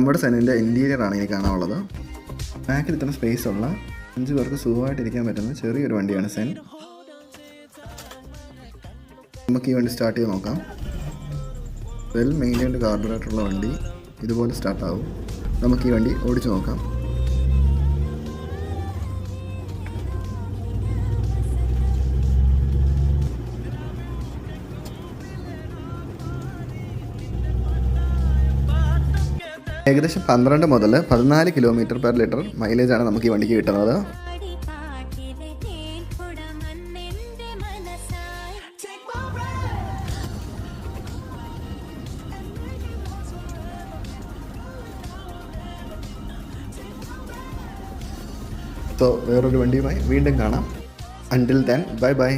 നമ്മുടെ സെനിൻ്റെ ഇൻറ്റീരിയറാണ് ഇനി കാണാനുള്ളത്. ബാക്കിൽ ഇത്ര സ്പേസ് ഉള്ള 5 പേർക്ക് സുഖമായിട്ടിരിക്കാൻ പറ്റുന്ന ചെറിയൊരു വണ്ടിയാണ് സെൻ. നമുക്ക് ഈ വണ്ടി സ്റ്റാർട്ട് ചെയ്ത് നോക്കാം. വെൽ മെയിൻറ്റൈൻഡ് കാർബറേറ്ററുള്ള വണ്ടി ഇതുപോലെ സ്റ്റാർട്ടാവും. നമുക്ക് ഈ വണ്ടി ഓടിച്ചു നോക്കാം. ഏകദേശം 12 മുതൽ 14 km/ലിറ്റർ മൈലേജാണ് നമുക്ക് ഈ വണ്ടിക്ക് കിട്ടുന്നത്. വേറൊരു വണ്ടിയുമായി വീണ്ടും കാണാം. Until then, bye bye.